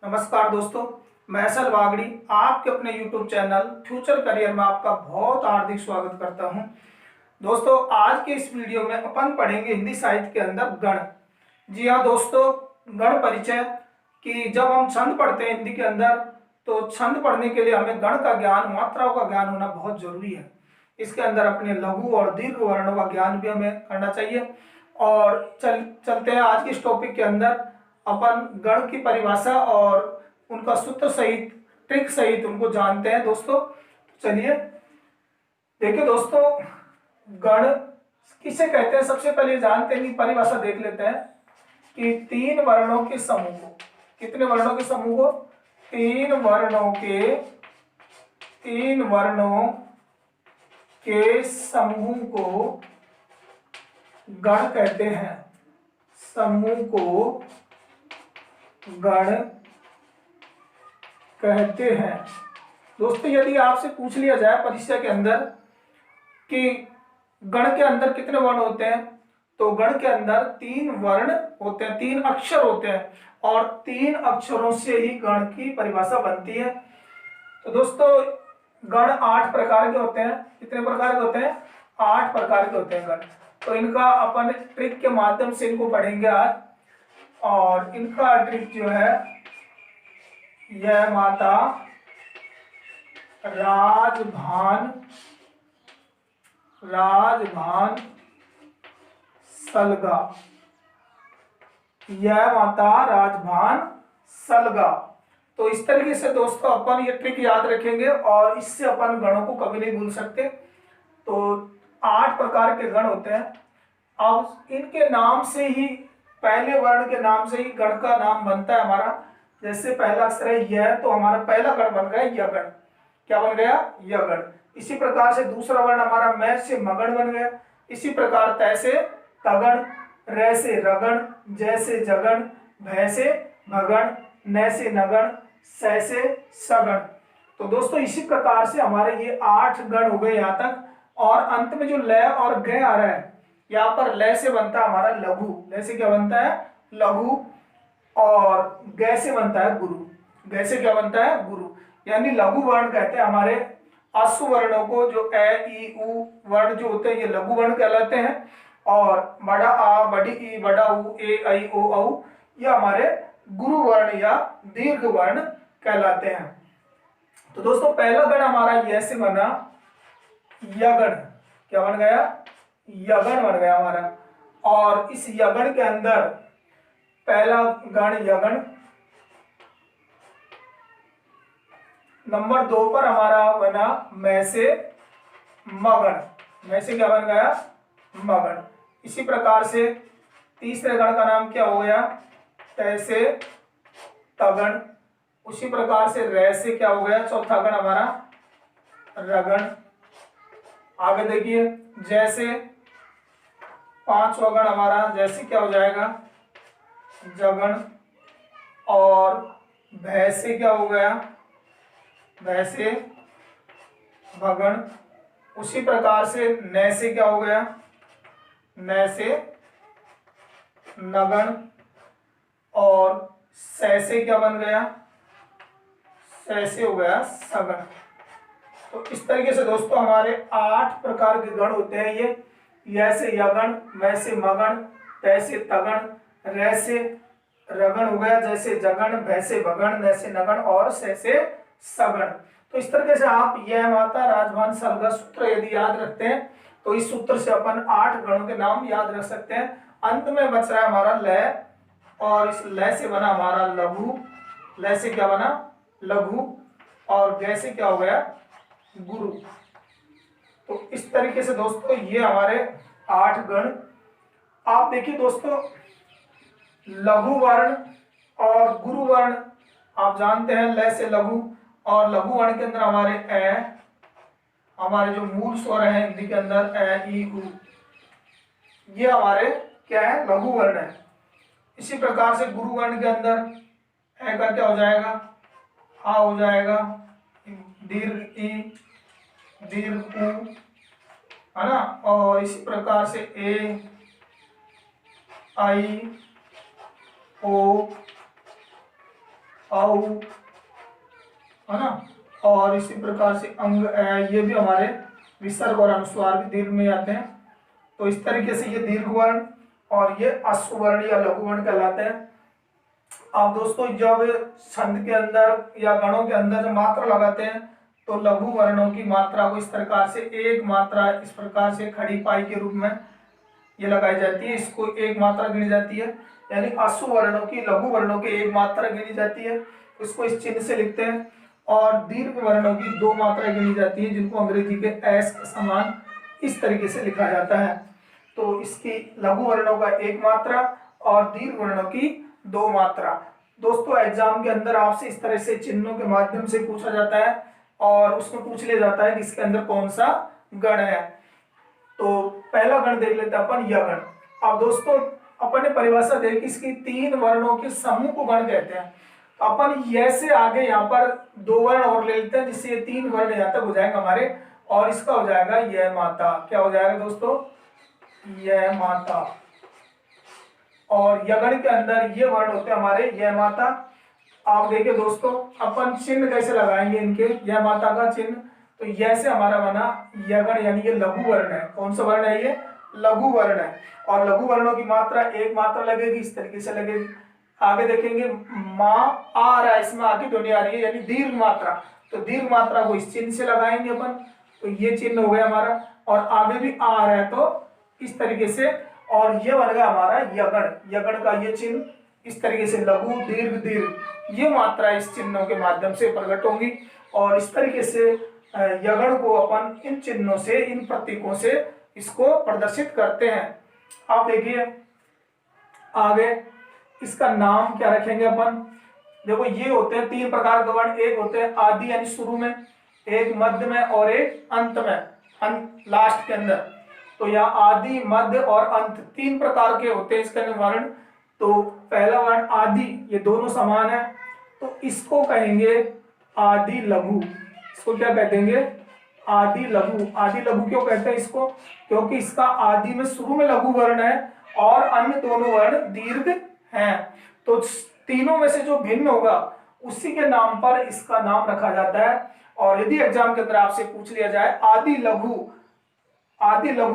नमस्कार दोस्तों, मैं असल वागड़ी आपके अपने YouTube चैनल फ्यूचर करियर में आपका बहुत हार्दिक स्वागत करता हूं। दोस्तों, आज के इस वीडियो में अपन पढ़ेंगे हिंदी साहित्य के अंदर गण। जी हाँ दोस्तों, गण परिचय कि जब हम छंद पढ़ते हैं हिंदी के अंदर तो छंद पढ़ने के लिए हमें गण का ज्ञान, मात्राओं का ज्ञान होना बहुत जरूरी है। इसके अंदर अपने लघु और दीर्घ वर्णों का ज्ञान भी हमें करना चाहिए। और चलते हैं आज के इस टॉपिक के अंदर। अपन गण की परिभाषा और उनका सूत्र सहित, ट्रिक सहित उनको जानते हैं दोस्तों। चलिए देखिए दोस्तों, गण किसे कहते हैं सबसे पहले जानते हैं, परिभाषा देख लेते हैं कि तीन वर्णों के समूह को, कितने वर्णों के समूह को, तीन वर्णों के समूह को गण कहते हैं। समूह को गण कहते हैं। दोस्तों, यदि आपसे पूछ लिया जाए परीक्षा के अंदर कि गण के अंदर कितने वर्ण होते हैं, तो गण के अंदर तीन वर्ण होते हैं, तीन अक्षर होते हैं और तीन अक्षरों से ही गण की परिभाषा बनती है। तो दोस्तों, गण 8 प्रकार के होते हैं। कितने प्रकार के होते हैं? 8 प्रकार के होते हैं गण। तो इनका अपन ट्रिक के माध्यम से इनको पढ़ेंगे आज। और इनका ट्रिक जो है, यह माता, राजभान, सलगा, यह माता, राजभान, सलगा। तो इस तरीके से दोस्तों अपन ये ट्रिक याद रखेंगे और इससे अपन गणों को कभी नहीं भूल सकते। तो 8 प्रकार के गण होते हैं। अब इनके नाम से ही, पहले वर्ण के नाम से ही गण का नाम बनता है हमारा। जैसे पहला अक्षर है यह, तो हमारा पहला गण बन गया यगण। क्या बन गया? यगण। इसी प्रकार से दूसरा वर्ण हमारा मैं से मगण बन गया। इसी प्रकार तै से तगण, रै से रगण, जै से जगण, भै से भगण, नै से नगण, सै से सगण। तो दोस्तों इसी प्रकार से हमारे ये 8 गण हो गए यहाँ तक। और अंत में जो लय और ग आ रहा है, यहाँ पर लय से बनता है हमारा लघु। लय से क्या बनता है? लघु। और ग से बनता है गुरु। ग से क्या बनता है? गुरु। यानी लघु वर्ण कहते हैं हमारे अश्व वर्णों को। जो ए ई उ वर्ण जो होते हैं ये लघु वर्ण कहलाते हैं। और बड़ा आ, बड़ी ई, बड़ा उ, ए ऐ ओ औ, ये हमारे गुरु वर्ण या दीर्घ वर्ण कहलाते हैं। तो दोस्तों पहला गण हमारा यह से बना, यगण। क्या बन गया? यगण बन गया हमारा। और इस यगण के अंदर पहला गण यगण। नंबर 2 पर हमारा बना मैं से मगण। मैं से क्या बन गया? मगण। इसी प्रकार से तीसरे गण का नाम क्या हो गया? तै से तगण। उसी प्रकार से रै से क्या हो गया? चौथा गण हमारा रगण। आगे देखिए, जैसे पांचवा गण हमारा जैसे क्या हो जाएगा? जगण। और भै से क्या हो गया? भै से भगण। उसी प्रकार से नै से क्या हो गया? नै से नगण। और सै से क्या बन गया? सै से हो गया सगण। तो इस तरीके से दोस्तों हमारे 8 प्रकार के गण होते हैं ये। य से यगण, मैं से मगण, तै से तगण, रै से रगण हो गया, जैसे जगण, भै से भगण, नै से नगण और सै से सगण। तो इस तरीके से आप यह माता, राजभान, सलगा सूत्र यदि याद रखते हैं तो इस सूत्र से अपन 8 गणों के नाम याद रख सकते हैं। अंत में बच रहा है हमारा लय। और इस लय से बना हमारा लघु। लय से क्या बना? लघु। और ग से क्या हो गया? गुरु। तो इस तरीके से दोस्तों ये हमारे 8 गण। आप देखिए दोस्तों, लघु वर्ण और गुरु वर्ण आप जानते हैं। लय से लघु और लघु वर्ण के अंदर हमारे ए, हमारे जो मूल स्वर है हिंदी के अंदर ए ई उ, ये हमारे क्या है? लघु वर्ण है। इसी प्रकार से गुरु वर्ण के अंदर ए का क्या हो जाएगा? आ हो जाएगा, दीर्घ ई, दीर्घ उ, है ना। और इसी प्रकार से ए आई ओ औ, है ना। और इसी प्रकार से अंग ये भी हमारे विसर्ग और अनुस्वार भी दीर्घ में आते हैं। तो इस तरीके से ये दीर्घ वर्ण और ये अश्व वर्ण या लघु वर्ण कहलाते हैं। अब दोस्तों जब छंद के अंदर या गणों के अंदर जब मात्रा लगाते हैं तो लघु वर्णों की मात्रा को इस प्रकार से एक मात्रा इस प्रकार से खड़ी पाई के रूप में ये लगाई जाती है, इसको एक मात्रा गिनी जाती है। यानी अश्व वर्णों की लघु वर्णों की एक मात्रा गिनी जाती है, इसको इस चिन्ह से लिखते हैं। और दीर्घ वर्णों की दो मात्रा गिनी जाती है, जिनको अंग्रेजी के एस के समान इस तरीके से लिखा जाता है। तो इसकी लघु वर्णों का एक मात्रा और दीर्घ वर्णों की दो मात्रा। दोस्तों एग्जाम के अंदर आपसे इस तरह से चिन्हों के माध्यम से पूछा जाता है और उसमें पूछ लिया जाता है कि इसके अंदर कौन सा गण है। तो पहला गण देख लेते हैं अपन, यह गण। अब दोस्तों अपन ने परिभाषा देखी, इसकी तीन वर्णों के समूह को गण कहते हैं। तो अपन यह से आगे यहाँ पर दो वर्ण और ले लेते हैं, जिससे ये तीन वर्ण यहाँ तक हो जाएंगे हमारे, और इसका हो जाएगा यह माता। क्या हो जाएगा दोस्तों? यह माता। और यगण के अंदर ये वर्ण होते हैं हमारे यह माता। आप देखिए दोस्तों अपन चिन्ह कैसे लगाएंगे इनके, यह माता का चिन्ह। तो यह से हमारा बना यगण, यानी ये लघु वर्ण है। कौन सा वर्ण है? ये लघु वर्ण है। और लघु वर्णों की मात्रा एक मात्रा लगेगी, इस तरीके से लगेगी। आगे देखेंगे माँ आ रहा है, इसमें आगे ध्वनि आ रही है, यानी दीर्घ मात्रा। तो दीर्घ मात्रा को इस चिन्ह से लगाएंगे अपन, तो ये चिन्ह हो गया हमारा। और आगे भी आ रहा है तो इस तरीके से, और ये बन गया हमारा यगण। यगण का ये चिन्ह इस तरीके से लघु दीर्घ दीर्घ ये मात्रा इस चिन्हों के माध्यम से प्रकट होंगी। और इस तरीके से यगण को अपन इन चिन्हों से, इन प्रतीकों से इसको प्रदर्शित करते हैं। आप देखिए आगे इसका नाम क्या रखेंगे अपन। देखो ये होते हैं तीन प्रकार के वर्ण, एक होते हैं आदि यानी शुरू में, एक मध्य में और एक अंत में, लास्ट के अंदर। तो यहाँ आदि मध्य और अंत तीन प्रकार के होते हैं इसके अंदर वर्ण। तो पहला वर्ण आदि, ये दोनों समान है, तो इसको कहेंगे आदि लघु। इसको क्या कह देंगे? आदि लघु। आदि लघु क्यों कहते हैं इसको? क्योंकि इसका आदि में शुरू में लघु वर्ण है और अन्य दोनों वर्ण दीर्घ हैं। तो तीनों में से जो भिन्न होगा उसी के नाम पर इसका नाम रखा जाता है। और यदि एग्जाम के अंदर आपसे पूछ लिया जाए आदि लघु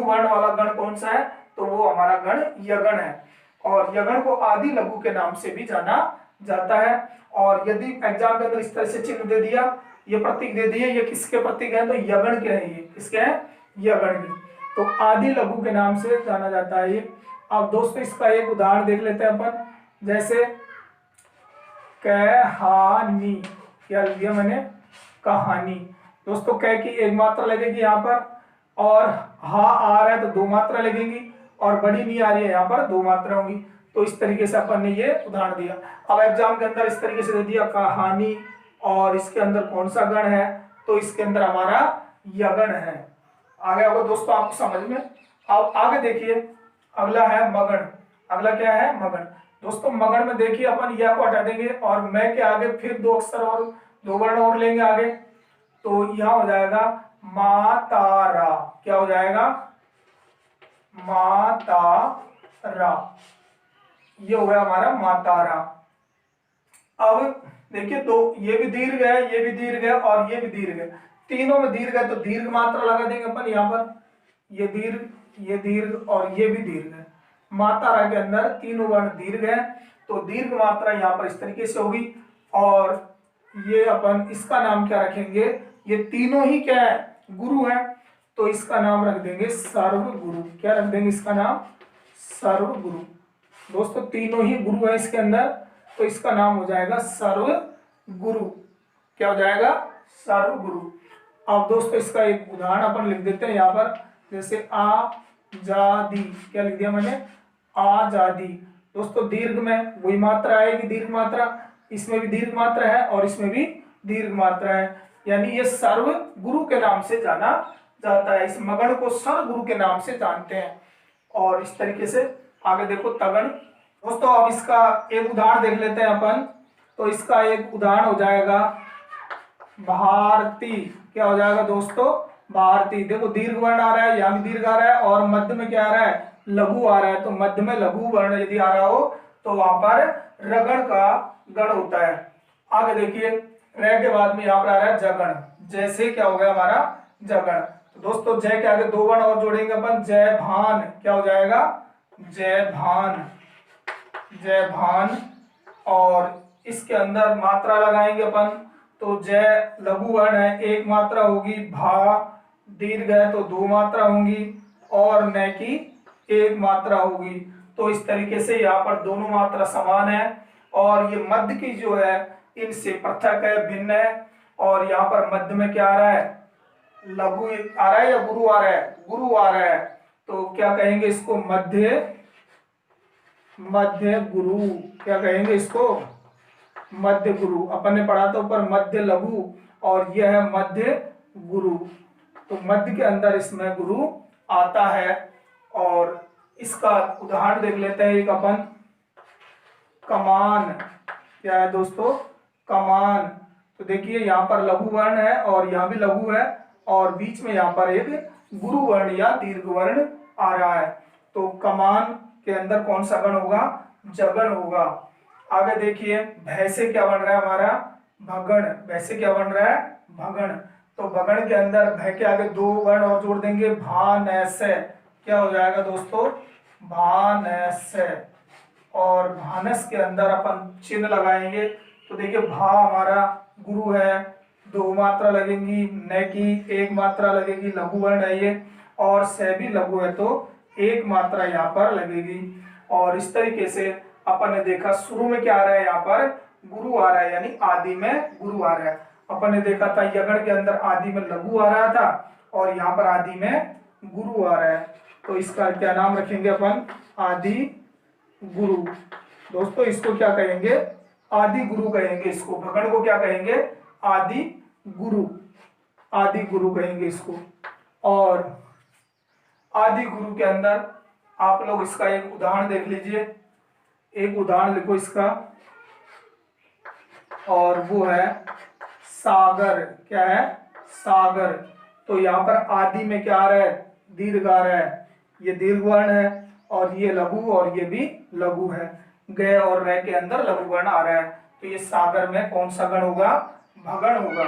वर्ण वाला गण कौन सा है, तो वो हमारा गण यगण है। और यगण को आदि लघु के नाम से भी जाना जाता है। और यदि एग्जाम के अंदर इस तरह से चिन्ह दे दिया, ये प्रतीक दे दिए, ये किसके प्रतीक है, तो यगण के हैं। ये किसके हैं? यगण की। तो आदि लघु के नाम से जाना जाता है ये। अब दोस्तों इसका एक उदाहरण देख लेते हैं अपन, जैसे कहानी। क्या लिया मैंने? कहानी। दोस्तों कह की एक मात्रा लगेगी यहाँ पर, और हा आ रहा है तो दो मात्रा लगेगी, और बड़ी नहीं आ रही है यहाँ पर दो मात्रा होंगी। तो इस तरीके से अपन ने ये उदाहरण दिया। अब एग्जाम के अंदर इस तरीके से दे दिया कहानी, और इसके अंदर कौन सा गण है, तो इसके अंदर हमारा यगण है। आगे आओ दोस्तों आपको समझ में। अब आगे देखिए अगला है मगण। अगला क्या है? मगण। दोस्तों मगण में देखिए अपन यह को हटा देंगे और मैं के आगे फिर दो अक्षर और दो वर्ण और लेंगे आगे। तो यह हो जाएगा मातारा। क्या हो जाएगा? मातारा। ये हो गया हमारा मातारा। अब देखिए दो, ये भी दीर्घ है, ये भी दीर्घ है और ये भी दीर्घ है। तीनों में दीर्घ है तो दीर्घ मात्रा लगा देंगे अपन यहाँ पर। ये दीर्घ और ये भी दीर्घ है। मातारा के अंदर तीनों वर्ण दीर्घ है, तो दीर्घ मात्रा यहाँ पर इस तरीके से होगी। और ये अपन इसका नाम क्या रखेंगे? ये तीनों ही क्या है? गुरु है, तो इसका नाम रख देंगे सर्व गुरु। क्या रख देंगे इसका नाम? सर्व गुरु। दोस्तों तीनों ही गुरु है इसके अंदर, तो इसका नाम हो जाएगा सर्व गुरु। क्या हो जाएगा? सर्व गुरु। अब दोस्तों इसका एक उदाहरण अपन लिख देते हैं यहाँ पर, जैसे आजादी। क्या लिख दिया मैंने? आजादी। दोस्तों दीर्घ में वही मात्रा आएगी, दीर्घ मात्रा। इसमें भी दीर्घ मात्रा है और इसमें भी दीर्घ मात्रा है, यानी ये सर्व गुरु के नाम से जाना जाता है। इस मगण को सर्व गुरु के नाम से जानते हैं। और इस तरीके से आगे देखो तगण। दोस्तों अब इसका एक उदाहरण देख लेते हैं अपन। तो इसका एक उदाहरण हो जाएगा भारती। क्या हो जाएगा दोस्तों? भारती। देखो दीर्घ वर्ण आ रहा है, यहाँ भी दीर्घ आ रहा है, और मध्य में क्या आ रहा है? लघु आ रहा है। तो मध्य में लघु वर्ण यदि आ रहा हो तो वहां पर रगण का गण होता है। आगे देखिए, रे के बाद में यहाँ पर आ रहा है जगण। जैसे क्या हो गया हमारा जगण। तो दोस्तों जय के आगे दो वर्ण और जोड़ेंगे अपन, जय भान, क्या हो जाएगा जय भान, जय भान। और इसके अंदर मात्रा लगाएंगे अपन, तो जय लघु वर्ण है, एक मात्रा होगी, भा दीर्घ है तो दो मात्रा होंगी, और न की एक मात्रा होगी। तो इस तरीके से यहाँ पर दोनों मात्रा समान है, और ये मध्य की जो है इनसे पृथक है, भिन्न है। और यहाँ पर मध्य में क्या आ रहा है, लघु आ रहा है या गुरु आ रहा है, गुरु आ रहा है। तो क्या कहेंगे इसको, मध्य, मध्य गुरु, क्या कहेंगे इसको, मध्य गुरु। अपन ने पढ़ा था ऊपर मध्य लघु, और यह है मध्य गुरु। तो मध्य के अंदर इसमें गुरु आता है। और इसका उदाहरण देख लेते हैं एक अपन, कमान, क्या है दोस्तों, कमान। तो देखिए यहाँ पर लघु वर्ण है और यहाँ भी लघु है, और बीच में यहाँ पर एक गुरु वर्ण या दीर्घ वर्ण आ रहा है। तो कमान के अंदर कौन सा गण होगा, जगण होगा। आगे देखिए, भय से क्या बन रहा है हमारा, भगण। भय से क्या बन रहा है, भगण। तो भगण के अंदर भय के आगे दो वर्ण और जोड़ देंगे, भानस, क्या हो जाएगा दोस्तों, भानस। और भानस के अंदर अपन चिन्ह लगाएंगे। तो देखिए भा हमारा गुरु है, दो मात्रा लगेंगी, न की एक मात्रा लगेगी, लघु वर्ण है ये, और से भी लघु है तो एक मात्रा यहाँ पर लगेगी। और इस तरीके से अपन ने देखा, शुरू में क्या आ रहा है, यहाँ पर गुरु आ रहा है, यानी आदि में गुरु आ रहा है। अपन ने देखा था यगण के अंदर आदि में लघु आ रहा था, और यहाँ पर आदि में गुरु आ रहा है। तो इसका क्या नाम रखेंगे अपन, आदि गुरु। दोस्तों इसको क्या कहेंगे, आदि गुरु कहेंगे इसको। भगण को क्या कहेंगे, आदि गुरु, आदि गुरु कहेंगे इसको। और आदि गुरु के अंदर आप लोग इसका एक उदाहरण देख लीजिए, एक उदाहरण लिखो इसका, और वो है सागर। क्या है, सागर। तो यहाँ पर आदि में क्या आ रहा है, दीर्घ आ रहा है, ये दीर्घ वर्ण है, और ये लघु, और ये भी लघु है। ग और रे के अंदर लघु वर्ण आ रहा है। तो ये सागर में कौन सा गण होगा, भगण होगा।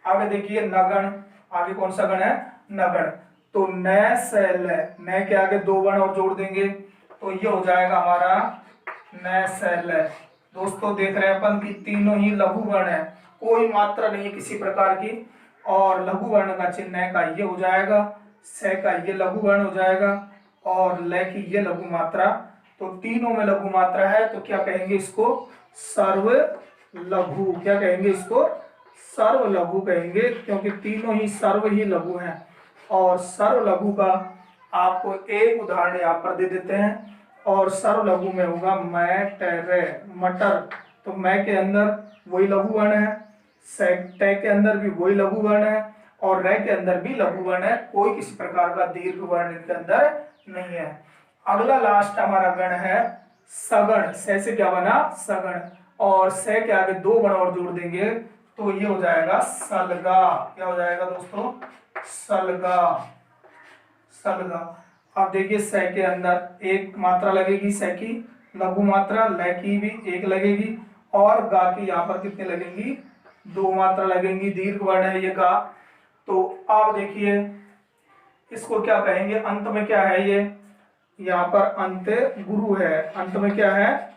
आगे देखिए नगण, आगे कौन सा गण है, नगण। तो न सैल, न के आगे दो वर्ण और जोड़ देंगे, तो ये हो जाएगा हमारा न सैल। दोस्तों देख रहे हैं अपन कि तीनों ही लघु वर्ण है, कोई मात्रा नहीं है किसी प्रकार की। और लघु वर्ण का चिन्ह का ये हो जाएगा, से का ये लघु वर्ण हो जाएगा, और ल की ये लघु मात्रा। तो तीनों में लघु मात्रा है, तो क्या कहेंगे इसको, सर्व लघु। क्या कहेंगे इसको, सर्व लघु कहेंगे, क्योंकि तीनों ही सर्व ही लघु हैं। और सर्व लघु का आपको एक उदाहरण यहाँ पर दे देते हैं। और सर्व लघु में होगा मैटर, मटर। तो मैं के अंदर वही लघु वर्ण है, टे के अंदर भी वही लघु वर्ण है, और रे के अंदर भी लघु वर्ण है, कोई किसी प्रकार का दीर्घ वर्ण इनके अंदर नहीं है। अगला लास्ट हमारा गण है सगण। से क्या बना, सगण। और से के आगे दो वर्ण और जोड़ देंगे, तो ये हो जाएगा सलगा। क्या हो जाएगा दोस्तों, सलगा, सलगा। अब देखिए से के अंदर एक मात्रा लगेगी, से की लघु मात्रा, ल की भी एक लगेगी, और गा की यहाँ पर कितनी लगेंगी, दो मात्रा लगेंगी, दीर्घ वर्ण है ये गा। तो आप देखिए इसको क्या कहेंगे, अंत में क्या है ये, यहाँ पर अंत गुरु है, अंत में क्या है,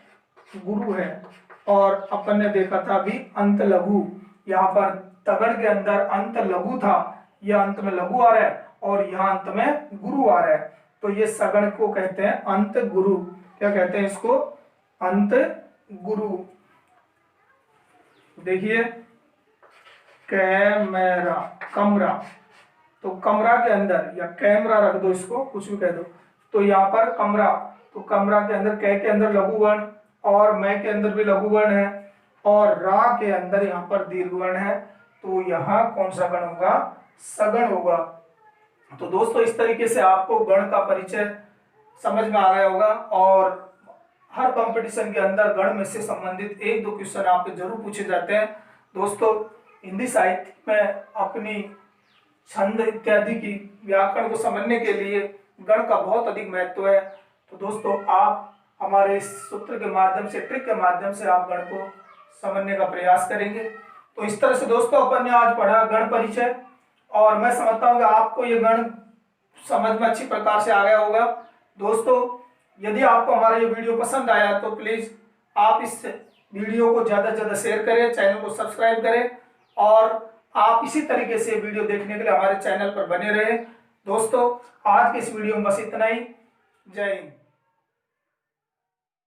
गुरु है। और अपन ने देखा था अभी अंत लघु, यहाँ पर तगड़ के अंदर अंत लघु था, यह अंत में लघु आ रहा है, और यहाँ अंत में गुरु आ रहा है। तो ये सगण को कहते हैं अंत गुरु। क्या कहते हैं इसको, अंत गुरु। देखिए कैमरा, कमरा। तो कमरा के अंदर, या कैमरा रख दो इसको, कुछ भी कह दो। तो यहाँ पर कमरा, तो कमरा के अंदर कै के अंदर लघु वर्ण, और मैं के अंदर भी लघु वर्ण है, और रा के अंदर यहाँ पर दीर्घ वर्ण है। तो यहाँ कौन सा गण होगा, सगण होगा। तो दोस्तों इस तरीके से आपको गण का परिचय समझ में आ गया होगा। और हर कंपटीशन के अंदर गण में से संबंधित एक दो क्वेश्चन आपके जरूर पूछे जाते हैं। दोस्तों हिंदी साहित्य में अपनी छंद इत्यादि की व्याकरण को समझने के लिए गण का बहुत अधिक महत्व है। तो दोस्तों आप हमारे इस सूत्र के माध्यम से, ट्रिक के माध्यम से आप गण को समझने का प्रयास करेंगे। तो इस तरह से दोस्तों अपन ने आज पढ़ा गण परिचय, और मैं समझता हूँ कि आपको ये गण समझ में अच्छी प्रकार से आ गया होगा। दोस्तों यदि आपको हमारा ये वीडियो पसंद आया तो प्लीज़ आप इस वीडियो को ज़्यादा से ज़्यादा शेयर करें, चैनल को सब्सक्राइब करें, और आप इसी तरीके से वीडियो देखने के लिए हमारे चैनल पर बने रहें। दोस्तों आज के इस वीडियो में बस इतना ही। जय हिंद।